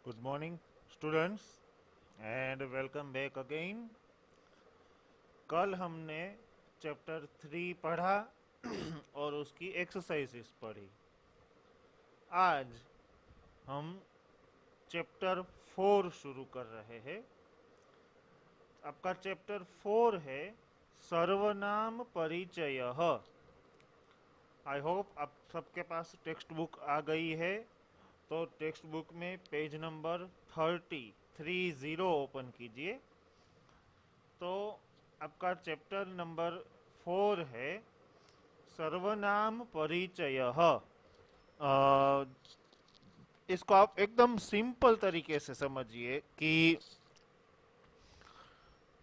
Good morning, students, and welcome back again. कल हमने chapter 3 पढ़ा और उसकी एक्सरसाइजेस पढ़ी। आज हम चैप्टर 4 शुरू कर रहे हैं। आपका चैप्टर 4 है सर्वनाम परिचय। आई होप आप सबके पास टेक्स्ट बुक आ गई है। तो टेक्स्ट बुक में पेज नंबर 30 ओपन कीजिए। तो आपका चैप्टर नंबर 4 है सर्वनाम परिचय। इसको आप एकदम सिंपल तरीके से समझिए कि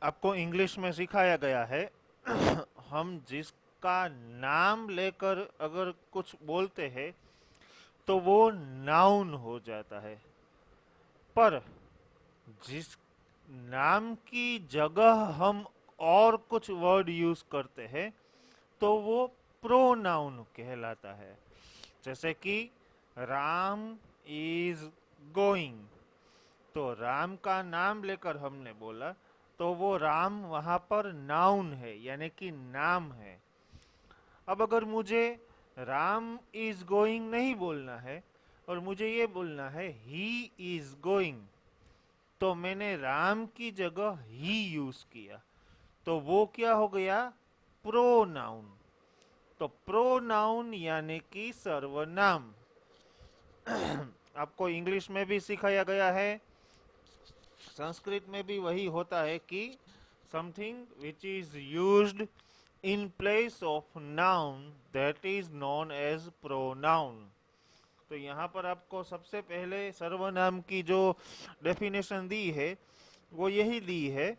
आपको इंग्लिश में सिखाया गया है हम जिसका नाम लेकर अगर कुछ बोलते हैं तो वो नाउन हो जाता है, पर जिस नाम की जगह हम और कुछ वर्ड यूज करते हैं तो वो प्रोनाउन कहलाता है। जैसे कि राम इज गोइंग, तो राम का नाम लेकर हमने बोला तो वो राम वहां पर नाउन है, यानी कि नाम है। अब अगर मुझे राम इज गोइंग नहीं बोलना है और मुझे ये बोलना है ही इज गोइंग, तो मैंने राम की जगह ही यूज किया, तो वो क्या हो गया? प्रोनाउन। तो प्रोनाउन यानी कि सर्वनाम। आपको इंग्लिश में भी सिखाया गया है, संस्कृत में भी वही होता है कि something which is used in place of noun that is known as pronoun. तो यहाँ पर आपको सबसे पहले सर्वनाम की जो डेफिनेशन दी है वो यही दी है,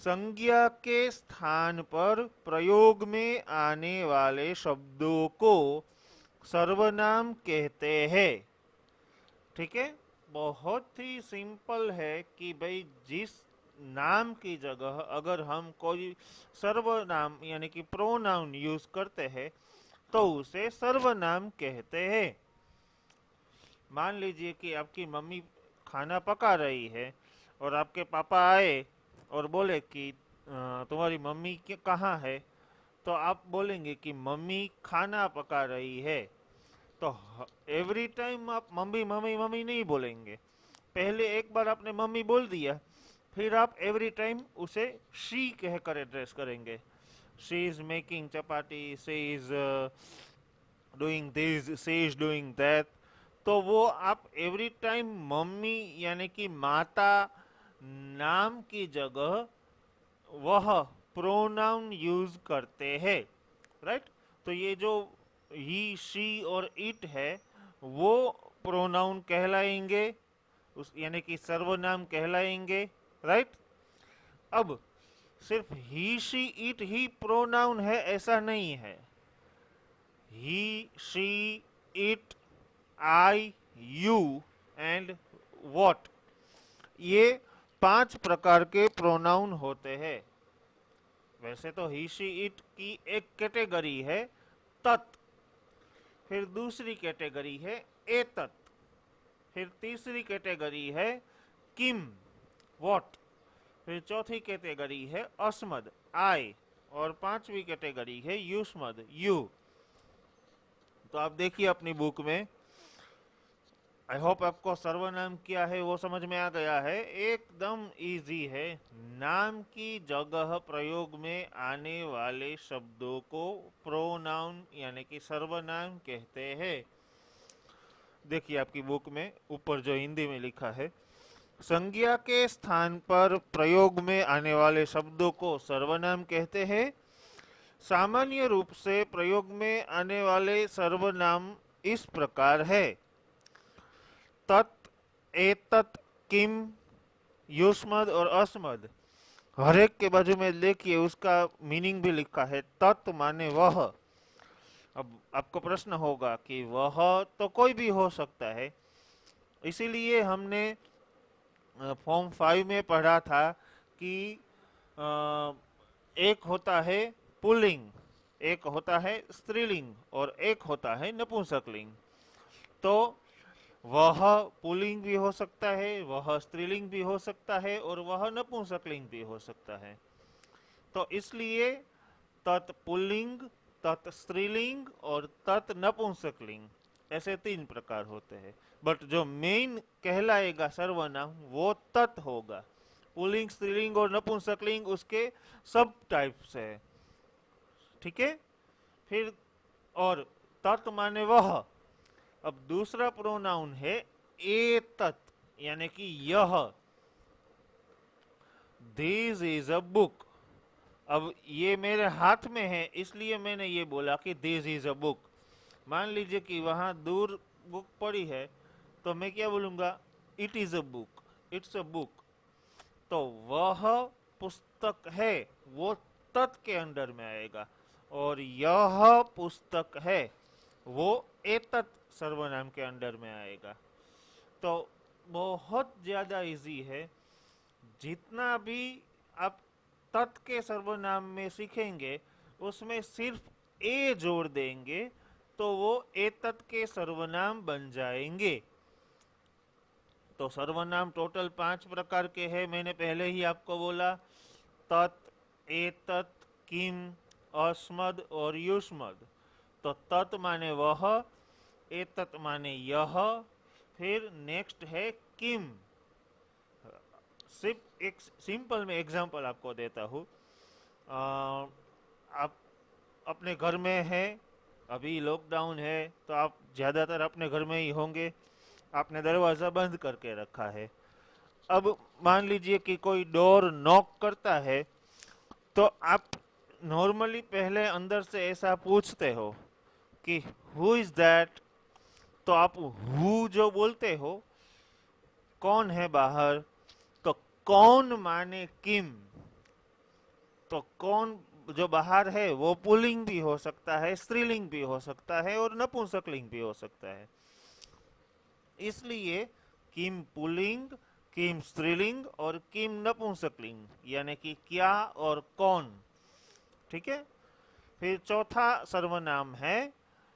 संज्ञा के स्थान पर प्रयोग में आने वाले शब्दों को सर्वनाम कहते हैं। ठीक है, बहुत ही सिंपल है कि भाई जिस नाम की जगह अगर हम कोई सर्वनाम यानी कि प्रोनाउन यूज करते हैं तो उसे सर्वनाम कहते हैं। मान लीजिए कि आपकी मम्मी खाना पका रही है और आपके पापा आए और बोले कि तुम्हारी मम्मी कहाँ है, तो आप बोलेंगे कि मम्मी खाना पका रही है। तो एवरी टाइम आप मम्मी मम्मी मम्मी नहीं बोलेंगे। पहले एक बार आपने मम्मी बोल दिया, फिर आप एवरी टाइम उसे शी कहकर एड्रेस करेंगे। She is making chapati, she is doing this, she is doing that. तो वो आप एवरी टाइम मम्मी यानी कि माता नाम की जगह वह प्रोनाउन यूज करते हैं, राइट। तो ये जो ही शी और इट है वो प्रोनाउन कहलाएंगे, उस यानी कि सर्वनाम कहलाएंगे, राइट। अब सिर्फ ही शी इट ही प्रोनाउन है ऐसा नहीं है। He she it I you and what, ये 5 प्रकार के प्रोनाउन होते हैं। वैसे तो ही शी इट की एक कैटेगरी है तत्, फिर दूसरी कैटेगरी है एतत्, फिर तीसरी कैटेगरी है किम व्हाट, फिर चौथी कैटेगरी है अस्मद आई, और पांचवी कैटेगरी है युष्मद यू। तो आप देखिए अपनी बुक में, आई होप आपको सर्वनाम क्या है वो समझ में आ गया है। एकदम इजी है। नाम की जगह प्रयोग में आने वाले शब्दों को प्रोनाउन यानी कि सर्वनाम कहते हैं। देखिए आपकी बुक में ऊपर जो हिंदी में लिखा है, संज्ञा के स्थान पर प्रयोग में आने वाले शब्दों को सर्वनाम कहते हैं। सामान्य रूप से प्रयोग में आने वाले सर्वनाम इस प्रकार है, तत्, एतत्, किम, युष्मद और अस्मद। हर एक के बाजू में देखिए उसका मीनिंग भी लिखा है। तत् माने वह। अब आपको प्रश्न होगा कि वह तो कोई भी हो सकता है, इसीलिए हमने फॉर्म 5 में पढ़ा था कि एक होता है पुल्लिंग, एक होता है स्त्रीलिंग और एक होता है नपुंसकलिंग। तो वह पुल्लिंग भी हो सकता है, वह स्त्रीलिंग भी हो सकता है और वह नपुंसकलिंग भी हो सकता है। तो इसलिए तत् पुल्लिंग, तत् स्त्रीलिंग और तत् नपुंसकलिंग, ऐसे 3 प्रकार होते हैं। बट जो मेन कहलाएगा सर्वनाम वो तत् होगा। पुल्लिंग, स्त्रीलिंग और नपुंसकलिंग उसके सब टाइप्स है। ठीक है। फिर और तत् माने वह। अब दूसरा प्रोनाउन है एतत्, यानी कि यह। This is a book. अब ये मेरे हाथ में है, इसलिए मैंने ये बोला कि दिस इज अ बुक। मान लीजिए कि वहां दूर बुक पड़ी है, तो मैं क्या बोलूंगा? It is a book, it's a book. तो वह पुस्तक है, वो तत् के अंडर में आएगा। और यह पुस्तक है, वो एतत् सर्वनाम के अंडर में आएगा। तो बहुत ज्यादा इजी है। जितना भी आप तत् के सर्वनाम में सीखेंगे, उसमें सिर्फ ए जोड़ देंगे तो वो एतत् के सर्वनाम बन जाएंगे। तो सर्वनाम टोटल 5 प्रकार के हैं, मैंने पहले ही आपको बोला। तत्, एतत्, किम, अस्मद और युष्मद। तो तत् माने वह, एतत् माने यह, फिर नेक्स्ट है किम। सिर्फ एक सिंपल में एग्जांपल आपको देता हूँ। आप अपने घर में हैं, अभी लॉकडाउन है, तो आप ज़्यादातर अपने घर में ही होंगे। आपने दरवाज़ा बंद करके रखा है। अब मान लीजिए कि कोई डोर नॉक करता है, तो आप नॉर्मली पहले अंदर से ऐसा पूछते हो कि हु इज दैट। तो आप हु जो बोलते हो, कौन है बाहर, तो कौन माने किम। तो कौन जो बाहर है वो पुल्लिंग भी हो सकता है, स्त्रीलिंग भी हो सकता है और नपुंसकलिंग भी हो सकता है। इसलिए किम पुल्लिंग, किम स्त्रीलिंग और किम नपुंसकलिंग, यानी कि क्या और कौन। ठीक है। फिर चौथा सर्वनाम है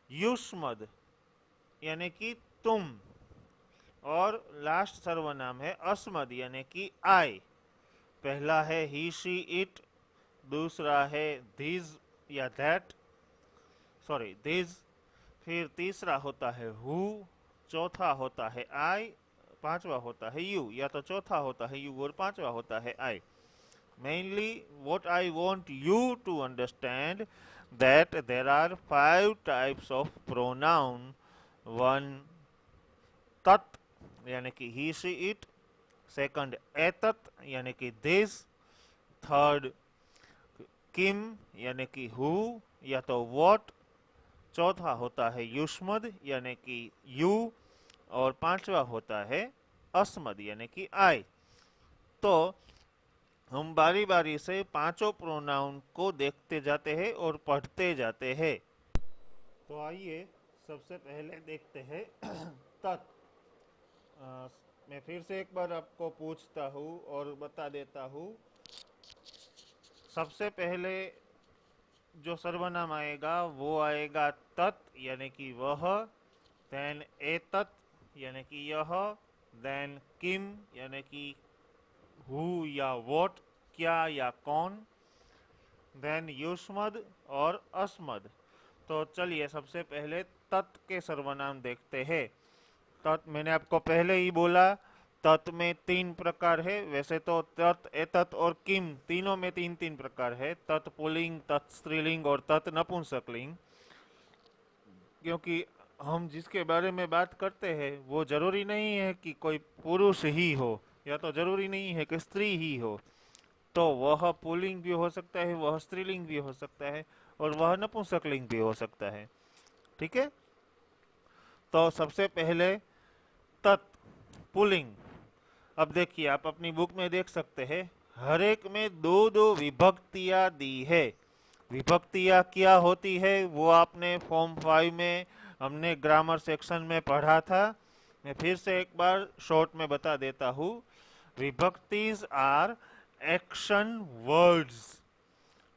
युष्मद, यानी कि तुम। और लास्ट सर्वनाम है अस्मद, यानी कि आई। पहला है ही, शी, इट। दूसरा है दिस या दैट, सॉरी दिस। फिर तीसरा होता है हु, चौथा होता है आई, पांचवा होता है यू। या तो चौथा होता है यू और पांचवा होता है आई। Mainly what I want you to understand that there are 5 types of pronoun. One tat, यानी कि he, she, it. Second etat, यानी कि this. Third kim, यानी कि who या तो what. चौथा होता है युष्मद, यानी कि you. और पांचवा होता है अस्मद, यानी कि I। तो हम बारी बारी से पांचों प्रोनाउन को देखते जाते हैं और पढ़ते जाते हैं। तो आइए सबसे पहले देखते हैं तत्। मैं फिर से एक बार आपको पूछता हूँ और बता देता हूँ। सबसे पहले जो सर्वनाम आएगा वो आएगा तत्, यानी कि वह। देन एतत्, यानी कि यह। देन किम, यानी कि हु या व्हाट, क्या या कौन। देन युष्मद और अस्मद। तो चलिए सबसे पहले तत् के सर्वनाम देखते हैं। तत् मैंने आपको पहले ही बोला, तत् में 3 प्रकार है। वैसे तो तत्, एतत् और किम तीनों में 3-3 प्रकार है। तत् पुल्लिंग, तत् स्त्रीलिंग और तत् नपुंसकलिंग। क्योंकि हम जिसके बारे में बात करते हैं वो जरूरी नहीं है कि कोई पुरुष ही हो, या तो जरूरी नहीं है कि स्त्री ही हो। तो वह पुल्लिंग भी हो सकता है, वह स्त्रीलिंग भी हो सकता है और वह नपुंसकलिंग भी हो सकता है। ठीक है। तो सबसे पहले तत्, पुल्लिंग। अब देखिए, आप अपनी बुक में देख सकते हैं, हर एक में 2-2 विभक्तियां दी है। विभक्तियां क्या होती है वो आपने फॉर्म 5 में हमने ग्रामर सेक्शन में पढ़ा था। मैं फिर से एक बार शॉर्ट में बता देता हूँ। विभक्तिज आर एक्शन वर्ड्स।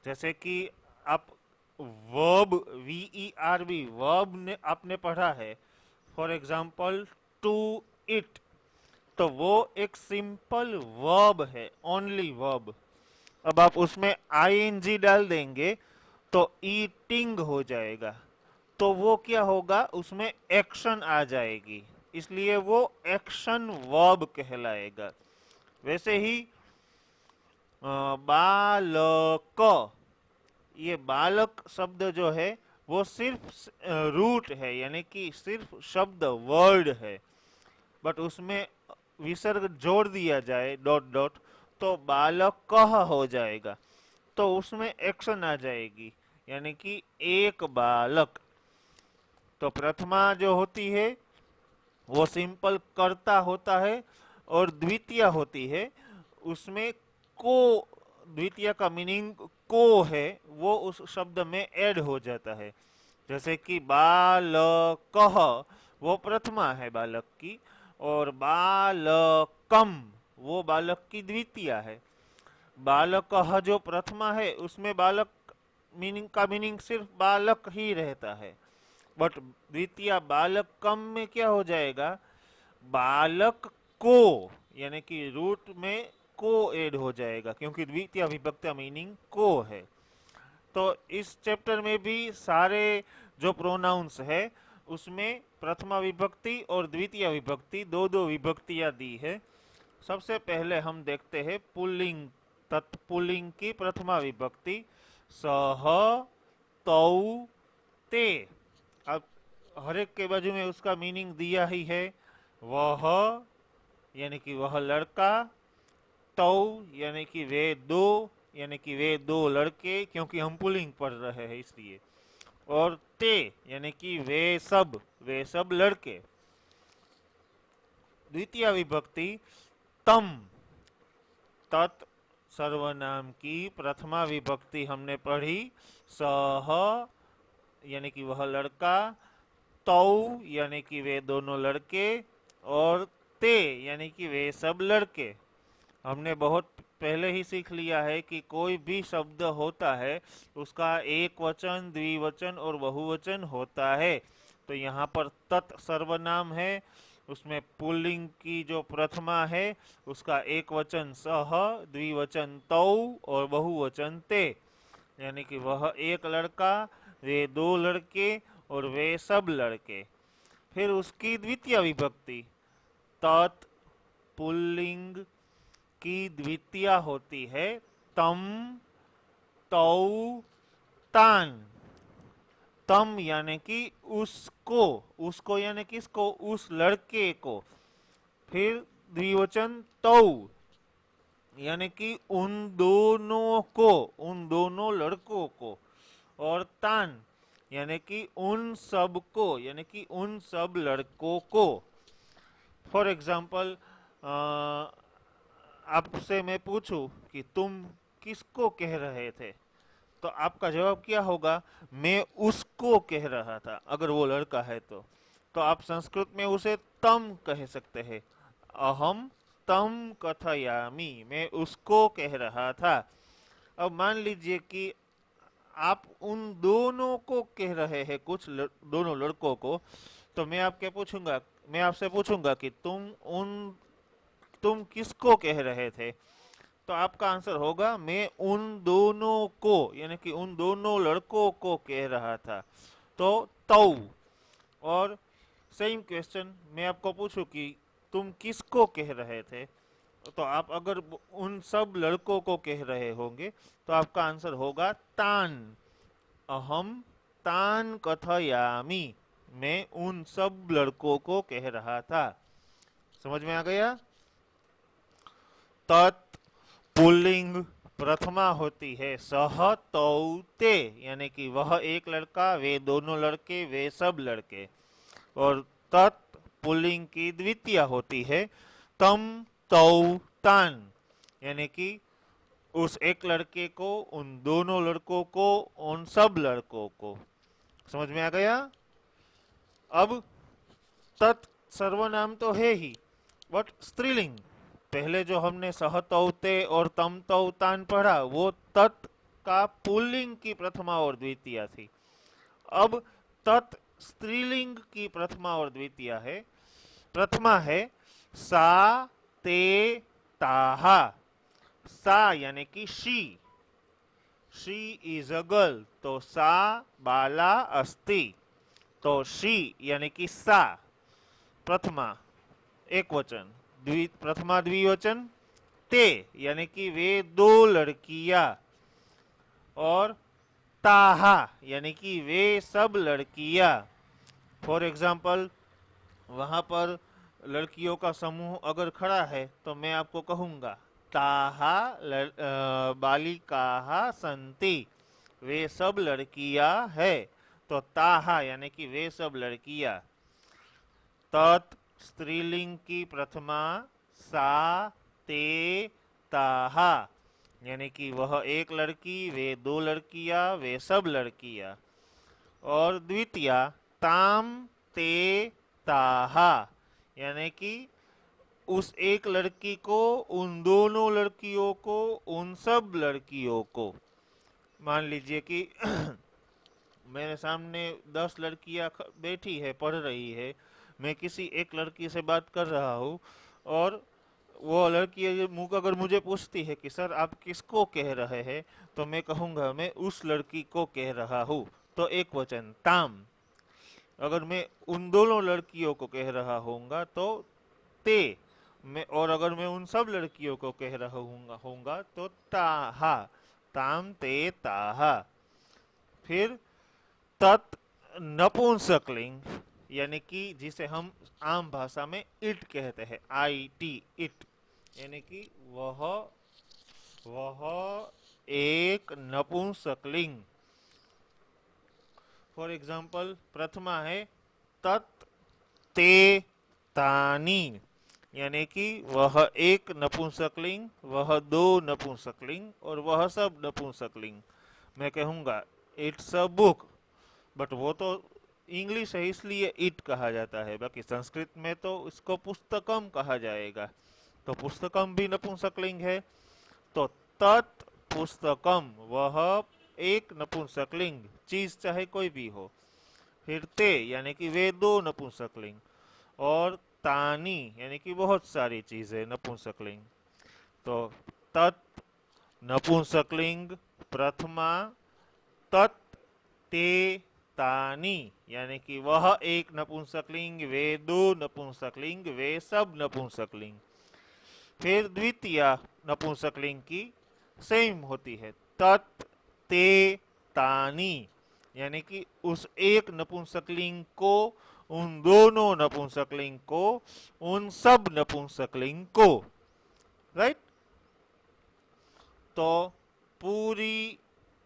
जैसे कि आप वर्ब, VERB, वर्ब ने आपने पढ़ा है। फॉर एग्जाम्पल टू इट, तो वो एक सिंपल वर्ब है, ओनली वर्ब। अब आप उसमें आईएनजी डाल देंगे तो ईटिंग हो जाएगा, तो वो क्या होगा, उसमें एक्शन आ जाएगी, इसलिए वो एक्शन वर्ब कहलाएगा। वैसे ही बालक, ये बालक शब्द जो है वो सिर्फ रूट है, यानी कि सिर्फ शब्द वर्ड है, बट उसमें विसर्ग जोड़ दिया जाए डॉट डॉट तो बालक कह हो जाएगा, तो उसमें एक्शन आ जाएगी, यानी कि एक बालक। तो प्रथमा जो होती है वो सिंपल कर्ता होता है, और द्वितीय होती है उसमें को, द्वितीय का मीनिंग को है, वो उस शब्द में ऐड हो जाता है। जैसे कि बालकः वो प्रथमा है बालक की, और बालकम वो बालक की द्वितीय है। बालकः जो प्रथमा है उसमें बालक मीनिंग का मीनिंग सिर्फ बालक ही रहता है, बट द्वितीय बालकम में क्या हो जाएगा, बालक को, यानी कि रूट में को ऐड हो जाएगा, क्योंकि द्वितीय विभक्ति मीनिंग को है। तो इस चैप्टर में भी सारे जो प्रोनाउंस है उसमें प्रथमा विभक्ति और द्वितीय विभक्ति दो दो विभक्तियां दी है। सबसे पहले हम देखते हैं पुल्लिंग, तत्पुल्लिंग की प्रथमा विभक्ति, सह, तौ, ते। अब हर एक के बाजू में उसका मीनिंग दिया ही है। वह यानी कि वह लड़का, तौ यानी कि वे दो, यानी कि वे दो लड़के, क्योंकि हम पुलिंग पढ़ रहे हैं इसलिए, और ते यानी कि वे सब लड़के। द्वितीय विभक्ति तम, तत् सर्वनाम की प्रथमा विभक्ति हमने पढ़ी, सह यानी कि वह लड़का, तौ यानी कि वे दोनों लड़के, और ते यानी कि वे सब लड़के। हमने बहुत पहले ही सीख लिया है कि कोई भी शब्द होता है उसका एक वचन, द्विवचन और बहुवचन होता है। तो यहाँ पर तत् सर्वनाम है, उसमें पुल्लिंग की जो प्रथमा है उसका एक वचन सह, द्विवचन तौ और बहुवचन ते, यानी कि वह एक लड़का, वे दो लड़के और वे सब लड़के। फिर उसकी द्वितीय विभक्ति तत् पुल्लिंग की द्वितीय होती है तम, तौ, तान। तम यानी कि उसको यानी किसको, उस लड़के को। फिर द्विवचन तौ यानी कि उन दोनों को, उन दोनों लड़कों को, और तान यानी कि उन सब को, यानी कि उन सब लड़कों को। फॉर एग्जाम्पल आपसे मैं पूछूं कि तुम किसको कह रहे थे, तो आपका जवाब क्या होगा, मैं उसको कह रहा था, अगर वो लड़का है तो आप संस्कृत में उसे तम कह सकते हैं, अहम तम कथयामि, मैं उसको कह रहा था। अब मान लीजिए कि आप उन दोनों को कह रहे हैं, दोनों लड़कों को, तो मैं आपसे पूछूंगा कि तुम किसको कह रहे थे, तो आपका आंसर होगा मैं उन दोनों को, यानी कि उन दोनों लड़कों को कह रहा था, तो तौ। और सेम क्वेश्चन मैं आपको पूछूं कि तुम किसको कह रहे थे, तो आप अगर उन सब लड़कों को कह रहे होंगे तो आपका आंसर होगा तान, अहम तान कथयामि, मैं उन सब लड़कों को कह रहा था। समझ में आ गया। तत् पुल्लिंग प्रथमा होती है सह, तौ, ते, यानी कि वह एक लड़का, वे दोनों लड़के, वे सब लड़के। और तत् पुल्लिंग की द्वितीय होती है तम, तौ, तान, यानी कि उस एक लड़के को, उन दोनों लड़कों को, उन सब लड़कों को। समझ में आ गया। अब तत् सर्वनाम तो है ही, बट स्त्रीलिंग, पहले जो हमने सह, तौ, ते और तम, तौ, तान पढ़ा वो तत् का पुल्लिंग की प्रथमा और द्वितीय थी। अब तत् स्त्रीलिंग की प्रथमा और द्वितीय है, प्रथमा है सा ते ताहा। सा यानी कि शी इज अ गर्ल, तो सा बाला अस्ति, तो शी यानी कि सा प्रथमा एक वचन, प्रथमा द्विवचन ते यानी कि वे दो लड़कियां, और ताहा यानी कि वे सब लड़कियां। फॉर एग्जाम्पल, वहां पर लड़कियों का समूह अगर खड़ा है तो मैं आपको कहूंगा ताहा बालिकाहा संति, वे सब लड़कियां है, तो ताहा यानी कि वे सब लड़कियां। तत् स्त्रीलिंग की प्रथमा सा ते ताहा यानी कि वह एक लड़की, वे दो लड़कियां, वे सब लड़कियां। और द्वितीया ताम ते ताहा यानी कि उस एक लड़की को, उन दोनों लड़कियों को, उन सब लड़कियों को। मान लीजिए कि मेरे सामने 10 लड़कियां बैठी है, पढ़ रही है, मैं किसी एक लड़की से बात कर रहा हूँ, और वो लड़की मुँह अगर मुझे पूछती है कि सर आप किसको कह रहे हैं, तो मैं कहूँगा मैं उस लड़की को कह रहा हूँ, तो एक वचन ताम। अगर मैं उन दोनों लड़कियों को कह रहा होऊंगा तो ते, मैं, और अगर मैं उन सब लड़कियों को कह रहा होऊंगा तो ताहा, ताम ते ताहा। फिर तत् नपुंसकलिंग यानी कि जिसे हम आम भाषा में इट कहते हैं, IT इट, यानी कि वह एक नपुंसकलिंग। फॉर एग्जाम्पल, प्रथमा है तत् ते तानी यानी कि वह एक नपुंसकलिंग, वह दो नपुंसकलिंग, और वह सब नपुंसकलिंग। मैं कहूँगा इट्स अ बुक, बट वो तो इंग्लिश है इसलिए इट कहा जाता है, बाकी संस्कृत में तो इसको पुस्तकम कहा जाएगा, तो पुस्तकम भी नपुंसकलिंग है, तो तत् पुस्तकम वह एक नपुंसकलिंग, चीज चाहे कोई भी हो। फिर ते यानी कि वे दो नपुंसकलिंग, और तानी यानी कि बहुत सारी चीजें नपुंसकलिंग। तो तत् नपुंसकलिंग प्रथमा, तत् ते तानी यानी कि वह एक नपुंसकलिंग, वे दो नपुंसकलिंग, वे सब नपुंसकलिंग। फिर द्वितीया नपुंसकलिंग की सेम होती है, तत् ते तानी यानी कि उस एक नपुंसकलिंग को, उन दोनों नपुंसकलिंग को, उन सब नपुंसकलिंग को। राइट? तो पूरी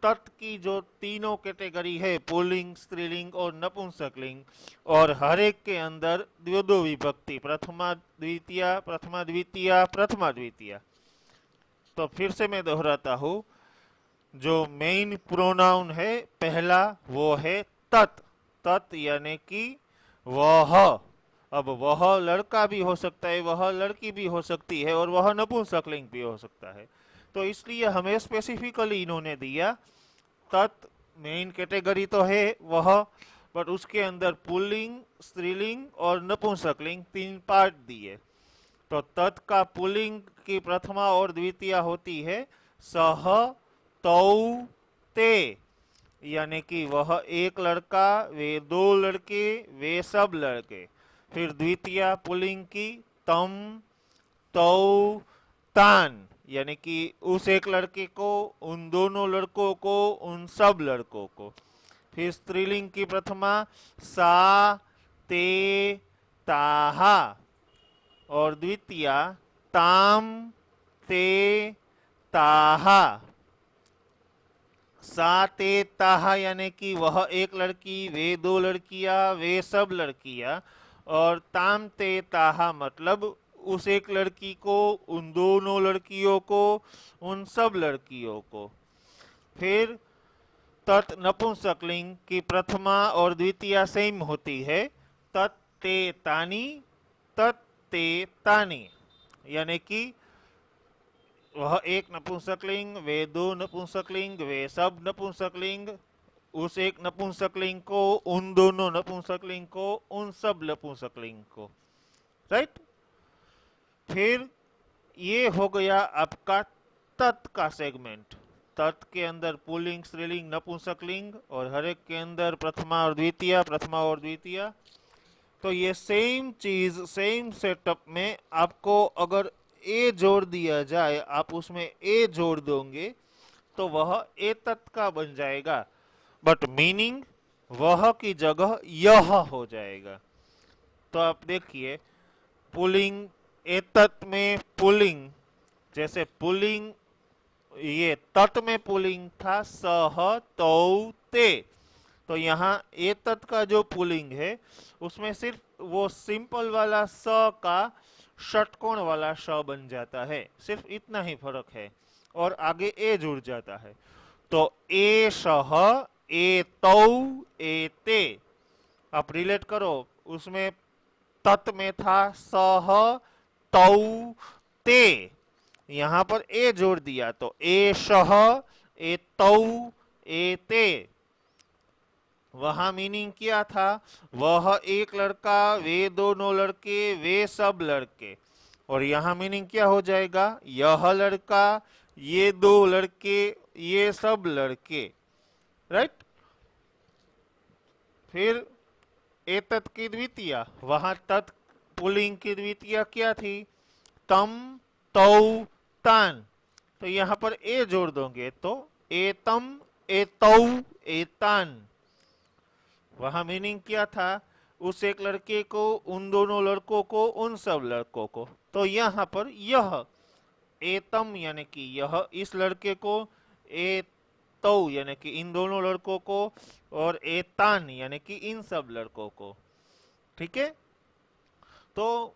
तत् की जो तीनों कैटेगरी है, पुल्लिंग, स्त्रीलिंग और नपुंसकलिंग, और हर एक के अंदर दो विभक्ति, प्रथमा द्वितीया, प्रथमा द्वितीया, प्रथमा द्वितीया। तो फिर से मैं दोहराता हूँ, जो मेन प्रोनाउन है पहला वो है तत्। तत् यानी कि वह। अब वह लड़का भी हो सकता है, वह लड़की भी हो सकती है, और वह नपुंसकलिंग भी हो सकता है, तो इसलिए हमें स्पेसिफिकली इन्होंने दिया तत्। मेन कैटेगरी तो है वह, बट उसके अंदर पुल्लिंग, स्त्रीलिंग और नपुंसकलिंग तीन पार्ट दिए। तो तत् का पुल्लिंग की प्रथमा और द्वितीया होती है सह, तौ, ते यानी कि वह एक लड़का, वे दो लड़के, वे सब लड़के। फिर द्वितीया पुल्लिंग की तम, तौ, तान यानी कि उस एक लड़के को, उन दोनों लड़कों को, उन सब लड़कों को। फिर स्त्रीलिंग की प्रथमा सा ते ताहा, और द्वितीया ताम ते ताहा। सा ते ताहा यानी कि वह एक लड़की, वे दो लड़कियां, वे सब लड़कियां, और ताम ते ताहा मतलब उस एक लड़की को, उन दोनों लड़कियों को, उन सब लड़कियों को। फिर तत् नपुंसकलिंग की प्रथमा और द्वितीया सेम होती है, तत् ते तानी, तत् ते तानी यानी कि वह एक नपुंसकलिंग, वे दो नपुंसकलिंग, वे सब नपुंसकलिंग, उस एक नपुंसकलिंग को, उन दोनों नपुंसकलिंग को, उन सब नपुंसकलिंग को। राइट। फिर ये हो गया आपका तत् का सेगमेंट। तत् के अंदर पुल्लिंग, स्त्रीलिंग, नपुंसकलिंग और हर एक के अंदर प्रथमा और द्वितीय, प्रथमा और द्वितीय। तो ये सेम चीज, सेम सेटअप में आपको अगर ए जोड़ दिया जाए, आप उसमें ए जोड़ दोगे तो वह ए तत् का बन जाएगा, बट मीनिंग वह की जगह यह हो जाएगा। तो आप देखिए, पुलिंग, एतत् में पुलिंग, जैसे पुलिंग ये तत् में पुलिंग था सह तौ ते, तो यहाँ एतत् का जो पुलिंग है उसमें सिर्फ वो सिंपल वाला स का षटकोण वाला श बन जाता है, सिर्फ इतना ही फर्क है, और आगे ए जुड़ जाता है। तो ए सह, ए तौ, ए ते, आप रिलेट करो, उसमें तत् में था सह तौ ते, यहां पर ए जोड़ दिया तो ए सह, ए तौ, ए ते। वहां मीनिंग क्या था, वह एक लड़का, वे दोनों लड़के, वे सब लड़के। और यहां मीनिंग क्या हो जाएगा, यह लड़का, ये दो लड़के, ये सब लड़के, राइट। फिर एतत् की द्वितीय, वहां तत् पुल्लिंग की द्वितीय क्या थी, तम, तौ, तान, तो यहां पर ए जोड़ दोगे तो एतम, एतौ, एतान। वहां मीनिंग क्या था, उस एक लड़के को, उन दोनों लड़कों को, उन सब लड़कों को। तो यहां पर यह एतम यानी कि यह इस लड़के को, एतौ यानी कि इन दोनों लड़कों को, और एतान यानी कि इन सब लड़कों को। ठीक है, तो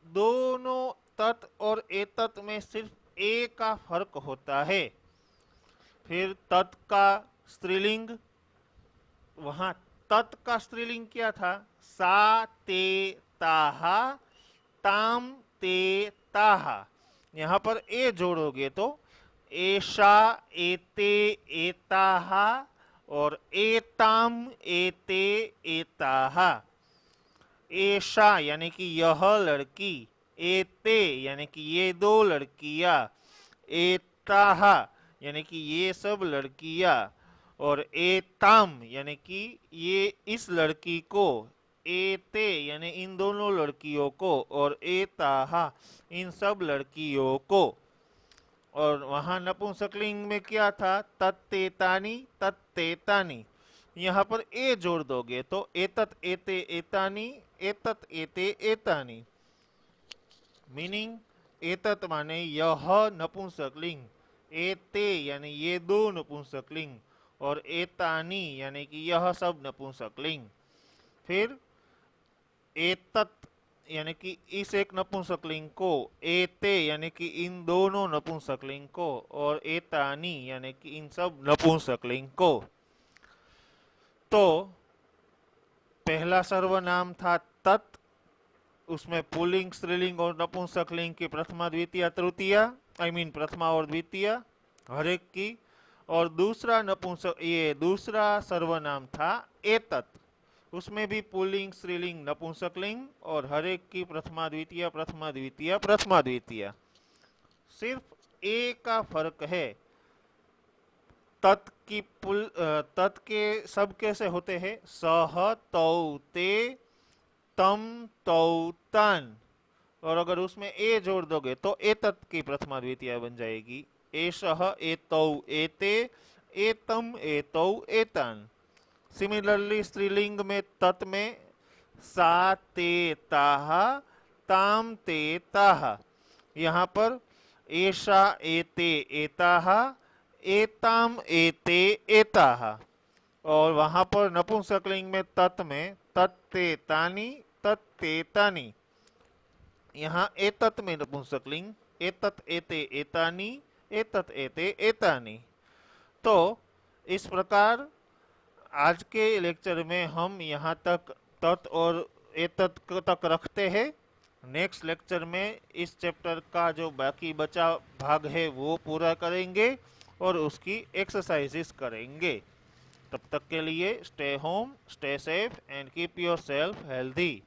दोनों तत् और एतत् में सिर्फ ए का फर्क होता है। फिर तत् का स्त्रीलिंग, वहां तत् का स्त्रीलिंग क्या था, सा ते ताहा, ताम ते ताहा। यहां पर ए जोड़ोगे तो एशा, एते, एताहा, और एताम, एते, एताहा। एशा यानी कि यह लड़की, एते यानी कि ये दो लड़कियां, एताहा यानी कि ये सब लड़कियां, और एताम यानी कि ये इस लड़की को, एते यानी इन दोनों लड़कियों को, और एताहा इन सब लड़कियों को। और वहां नपुंसकलिंग में क्या था, तत्तेतानी, तत्तेतानी। यहाँ पर ए जोड़ दोगे तो एतत्, एते, एतानी, एतत्, एते, एतानी। मीनिंग एतत् माने यह नपुंसकलिंग, एते यानी ये दो नपुंसकलिंग, और एतानी यानी कि यह सब नपुंसकलिंग। फिर एतत् यानी कि इस एक नपुंसकलिंग को, एते यानी कि इन दोनों नपुंसकलिंग को, और एतानी यानी कि इन सब नपुंसकलिंग को। तो पहला सर्वनाम था तत्, उसमें पुल्लिंग, स्त्रीलिंग और नपुंसकलिंग की प्रथमा, द्वितीय, तृतीय, आई मीन प्रथमा और द्वितीय हर एक की। और दूसरा नपुंसक, ये दूसरा सर्वनाम था एतत्, उसमें भी पुल्लिंग, स्त्रीलिंग, नपुंसकलिंग और हर एक की प्रथमा, द्वितीय, प्रथमा, द्वितीय, प्रथमा, द्वितीय। सिर्फ ए का फर्क है, तत् की तत् के सब कैसे होते हैं, सह तौ ते, तम तौ तन, और अगर उसमें ए जोड़ दोगे तो एतत् की प्रथमा द्वितीय बन जाएगी, एषः, एतौ, एते, एतम, एतौ, एतान। सिमिलरली स्त्रीलिंग में तत् में सा ते ताहा, ताम ते ताहा। यहाँ पर एषा, एते, एताहा, एताम, एते, एताहा। और वहां पर नपुंसकलिंग में तत् में तत्ते तानी, तत्ते तानी। यहाँ एतत् में नपुंसकलिंग, एतत्, एते, एतानी, एतत्, एते, एतानी। तो इस प्रकार आज के लेक्चर में हम यहाँ तक तत् और एतत् तक रखते हैं। नेक्स्ट लेक्चर में इस चैप्टर का जो बाकी बचा भाग है वो पूरा करेंगे और उसकी एक्सरसाइजेस करेंगे। तब तक के लिए stay home, stay safe and keep yourself healthy.